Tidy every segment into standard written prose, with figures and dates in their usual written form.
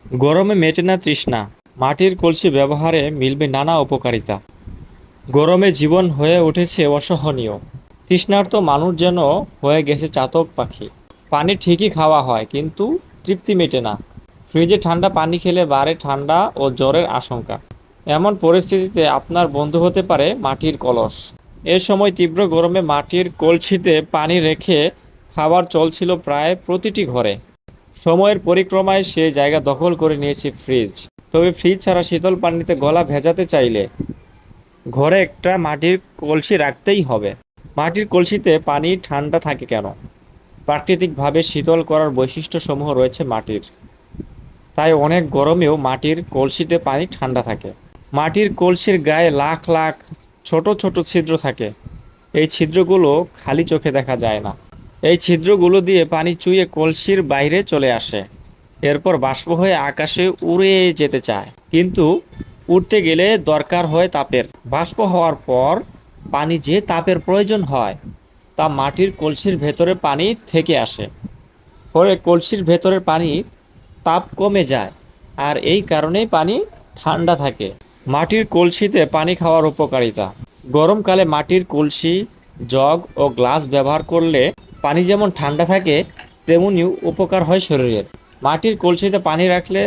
গরমে মেটে না তৃষ্ণা, মাটির কলসি ব্যবহারে মিলবে নানা উপকারিতা। গরমে জীবন হয়ে উঠেছে অসহনীয়, তৃষ্ণার্ত মানুষ যেন হয়ে গেছে চাতক পাখি। পানি ঠিকই খাওয়া হয় কিন্তু তৃপ্তি মেটে না। ফ্রিজে ঠান্ডা পানি খেলে বাড়ে ঠান্ডা ও জ্বরের আশঙ্কা। এমন পরিস্থিতিতে আপনার বন্ধু হতে পারে মাটির কলস। এ সময় তীব্র গরমে মাটির কলসিতে পানি রেখে খাবার চলছিল প্রায় প্রতিটি ঘরে। সময়ের পরিক্রমায় সে জায়গা দখল করে নিয়েছে ফ্রিজ। তবে ফ্রিজ ছাড়া শীতল পানিতে গলা ভেজাতে চাইলে ঘরে একটা মাটির কলসি রাখতেই হবে। মাটির কলসিতে পানি ঠান্ডা থাকে কেন? প্রাকৃতিকভাবে শীতল করার বৈশিষ্ট্যসমূহ রয়েছে মাটির, তাই অনেক গরমেও মাটির কলসিতে পানি ঠান্ডা থাকে। মাটির কলসির গায়ে লাখ লাখ ছোট ছোট ছিদ্র থাকে। এই ছিদ্রগুলো খালি চোখে দেখা যায় না। এই ছিদ্রগুলো দিয়ে পানি চুইয়ে কলসির বাইরে চলে আসে। এরপর বাষ্প হয়ে আকাশে উড়ে যেতে চায়, কিন্তু উড়তে গেলে দরকার হয় তাপের। বাষ্প হওয়ার পর পানি যে তাপের প্রয়োজন হয় তা মাটির কলসির ভেতরে পানি থেকে আসে। ফলে কলসির ভেতরের পানি তাপ কমে যায়, আর এই কারণেই পানি ঠান্ডা থাকে। মাটির কলসিতে পানি খাওয়ার উপকারিতা। গরমকালে মাটির কলসি, জগ ও গ্লাস ব্যবহার করলে পানি যেমন ঠান্ডা থাকে তেমনি উপকার হয় শরীরের। মাটির কলসিতে পানি রাখলে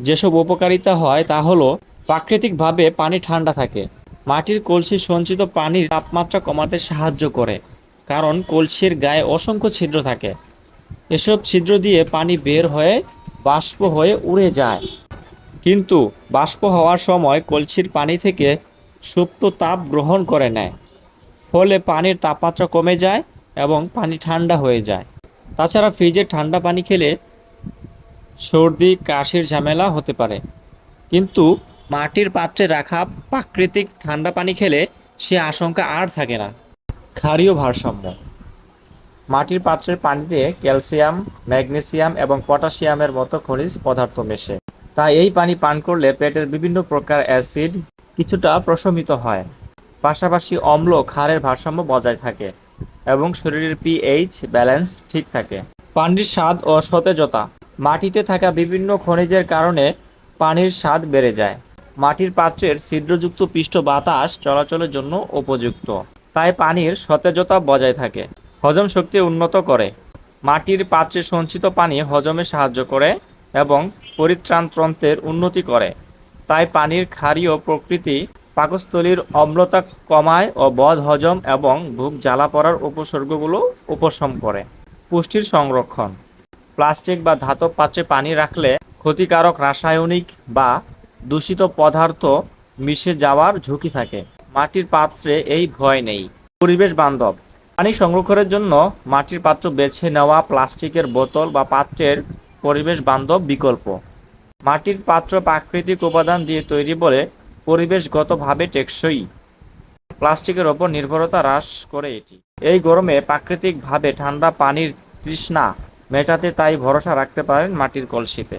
যেসব উপকারিতা হয় তা হলো, প্রাকৃতিকভাবে পানি ঠান্ডা থাকে। মাটির কলসি সঞ্চিত পানির তাপমাত্রা কমাতে সাহায্য করে, কারণ কলসির গায়ে অসংখ্য ছিদ্র থাকে। এসব ছিদ্র দিয়ে পানি বের হয়ে বাষ্প হয়ে উড়ে যায়, কিন্তু বাষ্প হওয়ার সময় কলসির পানি থেকে সুপ্ত তাপ গ্রহণ করে নেয়। ফলে পানির তাপমাত্রা কমে যায় এবং পানি ঠান্ডা হয়ে যায়। তাছাড়া ফ্রিজের ঠান্ডা পানি খেলে সর্দি কাশির ঝামেলা হতে পারে, কিন্তু মাটির পাত্রে রাখা প্রাকৃতিক ঠান্ডা পানি খেলে সে আশঙ্কা আর থাকে না। ক্ষারীয় ভারসাম্য। মাটির পাত্রের পানিতে ক্যালসিয়াম, ম্যাগনেসিয়াম এবং পটাশিয়ামের মতো খনিজ পদার্থ মেশে। তাই এই পানি পান করলে পেটের বিভিন্ন প্রকার অ্যাসিড কিছুটা প্রশমিত হয়। পাশাপাশি অম্ল ক্ষারের ভারসাম্য বজায় থাকে এবং শরীরের পিএইচ ব্যালেন্স ঠিক থাকে। পানির স্বাদ ও সতেজতা। মাটিতে থাকা বিভিন্ন খনিজের কারণে পানির স্বাদ বেড়ে যায়। মাটির পাত্রের ছিদ্রযুক্ত পৃষ্ঠ বাতাস চলাচলের জন্য উপযুক্ত, তাই পানির সতেজতা বজায় থাকে। হজম শক্তি উন্নত করে। মাটির পাত্রে সঞ্চিত পানি হজমে সাহায্য করে এবং পরিত্রাণতন্ত্রের উন্নতি করে। তাই পানির ক্ষারীয় প্রকৃতি পাকস্থলীর অম্লতা কমায় ও বদহজম এবং বুক জ্বালা পড়ার উপসর্গগুলো উপশম করে। পুষ্টির সংরক্ষণ। প্লাস্টিক বা ধাতব পাত্রে পানি রাখলে ক্ষতিকারক রাসায়নিক বা দূষিত পদার্থ মিশে যাওয়ার ঝুঁকি থাকে। মাটির পাত্রে এই ভয় নেই। পরিবেশ বান্ধব। পানি সংরক্ষণের জন্য মাটির পাত্র বেছে নেওয়া প্লাস্টিকের বোতল বা পাত্রের পরিবেশ বান্ধব বিকল্প। মাটির পাত্র প্রাকৃতিক উপাদান দিয়ে তৈরি বলে পরিবেশগতভাবে টেকসই। প্লাস্টিকের ওপর নির্ভরতা হ্রাস করে এটি। এই গরমে প্রাকৃতিকভাবে ঠান্ডা পানির তৃষ্ণা মেটাতে তাই ভরসা রাখতে পারেন মাটির কলসিতে।